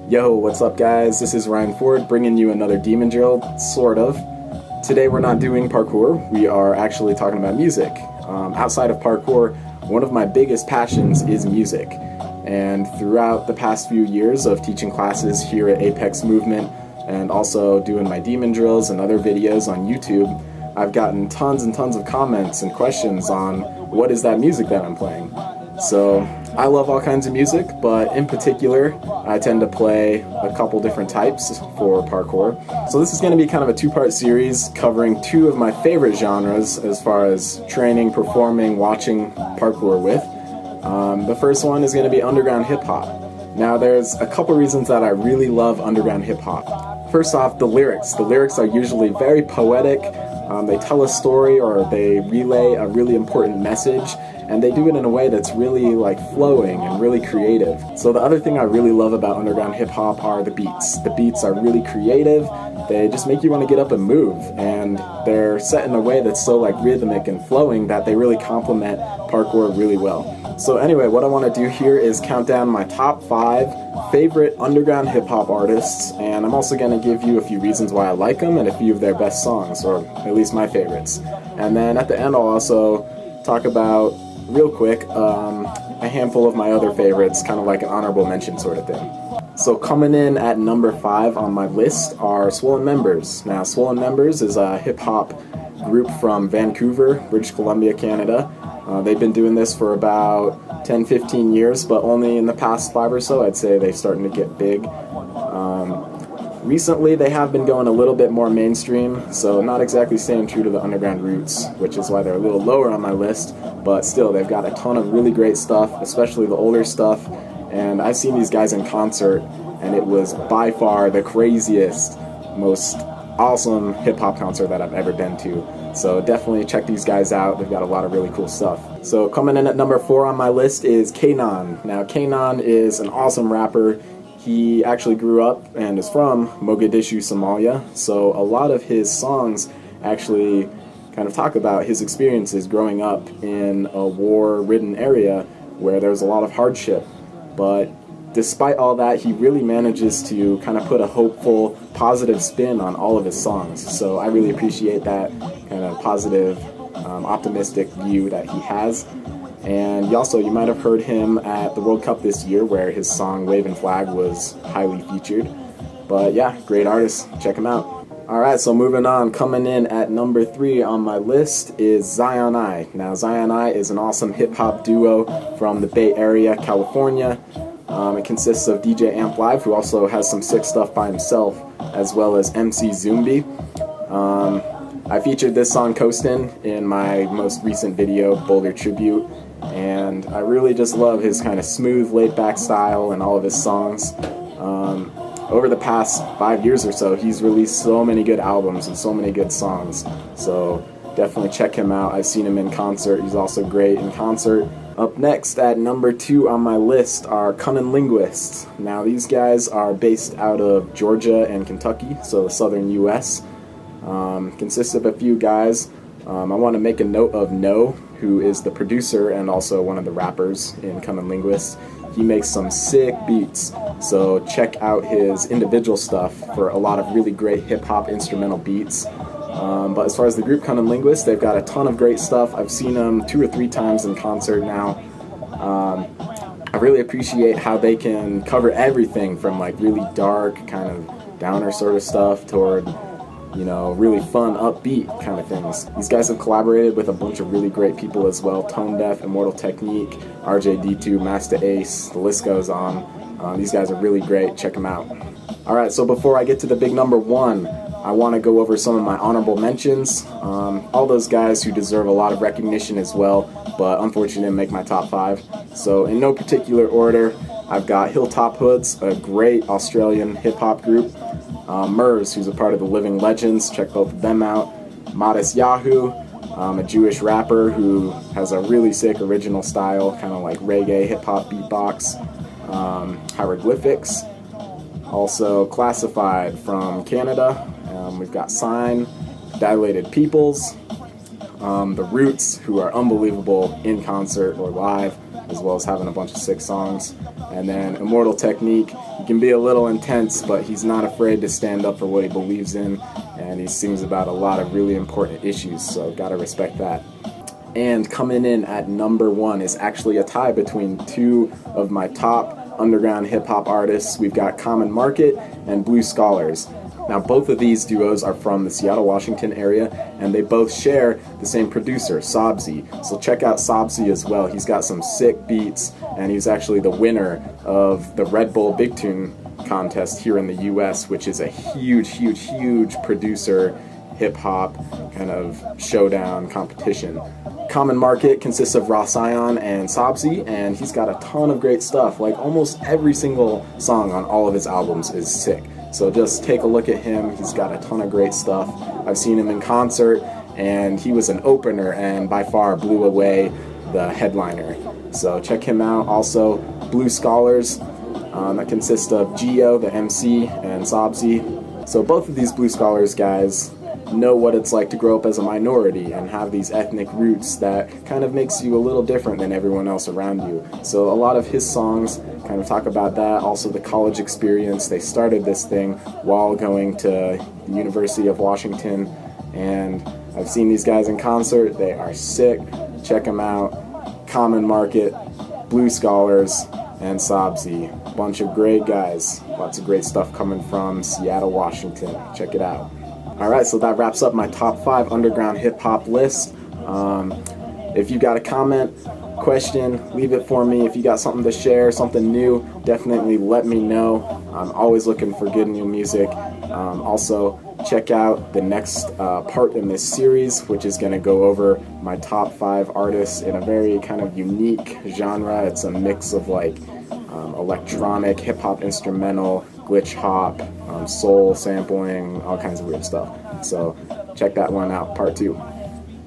Yo, what's up guys? This is Ryan Ford bringing you another Demon Drill, sort of. Today we're not doing parkour, we are actually talking about music. Outside of parkour, one of my biggest passions is music. And throughout the past few years of teaching classes here at ApexMovement and also doing my Demon Drills and other videos on YouTube, I've gotten tons and tons of comments and questions on what is that music that I'm playing. So I love all kinds of music, but in particular, I tend to play a couple different types for parkour. So this is going to be kind of a two-part series covering two of my favorite genres as far as training, performing, watching parkour with. The first one is going to be underground hip-hop. Now there's a couple reasons that I really love underground hip-hop. First off, the lyrics. The lyrics are usually very poetic. They tell a story or they relay a really important message, and they do it in a way that's really like flowing and really creative. So the other thing I really love about underground hip-hop are the beats. The beats are really creative. They just make you want to get up and move, and they're set in a way that's so like rhythmic and flowing that they really complement parkour really well. So anyway, what I want to do here is count down my top 5 favorite underground hip-hop artists, and I'm also going to give you a few reasons why I like them and a few of their best songs, or at least my favorites. And then at the end I'll also talk about, real quick, a handful of my other favorites, kind of like an honorable mention sort of thing. So coming in at number 5 on my list are Swollen Members. Now Swollen Members is a hip-hop group from Vancouver, British Columbia, Canada. They've been doing this for about 10-15 years, but only in the past 5 or so I'd say they're starting to get big. Recently they have been going a little bit more mainstream, so not exactly staying true to the underground roots, which is why they're a little lower on my list, but still they've got a ton of really great stuff, especially the older stuff, and I've seen these guys in concert, and it was by far the craziest, most awesome hip-hop concert that I've ever been to. So definitely check these guys out. They've got a lot of really cool stuff. So coming in at number 4 on my list is Kanon. Now Kanon is an awesome rapper. He actually grew up and is from Mogadishu, Somalia. So a lot of his songs actually kind of talk about his experiences growing up in a war-ridden area where there was a lot of hardship. But despite all that, he really manages to kind of put a hopeful, positive spin on all of his songs. So I really appreciate that kind of positive, optimistic view that he has. And you might have heard him at the World Cup this year where his song Wavin' Flag was highly featured. But yeah, great artist. Check him out. Alright, so moving on, coming in at number 3 on my list is Zion I. Now Zion I is an awesome hip-hop duo from the Bay Area, California. It consists of DJ Amp Live, who also has some sick stuff by himself, as well as MC Zumbi. I featured this song Coastin' in my most recent video, Boulder Tribute, and I really just love his kind of smooth, laid-back style and all of his songs. Over the past 5 years or so, he's released so many good albums and so many good songs, so definitely check him out. I've seen him in concert. He's also great in concert. Up next at number 2 on my list are Cunning Linguists. Now these guys are based out of Georgia and Kentucky, so the southern US. Consists of a few guys. I want to make a note of No, who is the producer and also one of the rappers in Cunning Linguists. He makes some sick beats, so check out his individual stuff for a lot of really great hip-hop instrumental beats. But as far as the group Cunning Linguists, they've got a ton of great stuff. I've seen them 2 or 3 times in concert now. I really appreciate how they can cover everything from like really dark, kind of downer sort of stuff toward, really fun, upbeat kind of things. These guys have collaborated with a bunch of really great people as well. Tone Deaf, Immortal Technique, RJD2, Master Ace, the list goes on. These guys are really great. Check them out. Alright, so before I get to the big number 1, I want to go over some of my honorable mentions. All those guys who deserve a lot of recognition as well, but unfortunately didn't make my top 5. So in no particular order, I've got Hilltop Hoods, a great Australian hip-hop group. Murs, who's a part of the Living Legends, check both of them out. Matisyahu, a Jewish rapper who has a really sick original style, kind of like reggae, hip-hop beatbox. Hieroglyphics, also Classified from Canada. We've got Cyne, Dilated Peoples, the Roots, who are unbelievable in concert or live, as well as having a bunch of sick songs. And then Immortal technique, he can be a little intense, but he's not afraid to stand up for what he believes in, and he sings about a lot of really important issues, so gotta respect that. And coming in at number 1 is actually a tie between two of my top underground hip-hop artists. We've got Common Market and Blue Scholars. Now, both of these duos are from the Seattle, Washington area, and they both share the same producer, Sobzy. So check out Sobzy as well. He's got some sick beats, and he's actually the winner of the Red Bull Big Tune contest here in the US, which is a huge producer hip-hop kind of showdown competition. Common Market consists of Rasayan and Sobzy, and he's got a ton of great stuff. Like, almost every single song on all of his albums is sick. So just take a look at him. He's got a ton of great stuff. I've seen him in concert, and he was an opener and by far blew away the headliner. So check him out. Also, Blue Scholars, that consists of Gio, the MC, and Sobzy. So both of these Blue Scholars guys know what it's like to grow up as a minority and have these ethnic roots that kind of makes you a little different than everyone else around you. So a lot of his songs kind of talk about that. Also the college experience. They started this thing while going to the University of Washington, and I've seen these guys in concert. They are sick. Check them out. Common Market, Blue Scholars, and Sobzy. Bunch of great guys. Lots of great stuff coming from Seattle, Washington. Check it out. Alright, so that wraps up my top 5 underground hip-hop list. If you got a comment, question, leave it for me. If you got something to share, something new, definitely let me know. I'm always looking for good new music. Also, check out the next part in this series, which is going to go over my top 5 artists in a very kind of unique genre. It's a mix of like electronic, hip-hop instrumental, glitch hop, soul sampling, all kinds of weird stuff. So check that one out, part 2.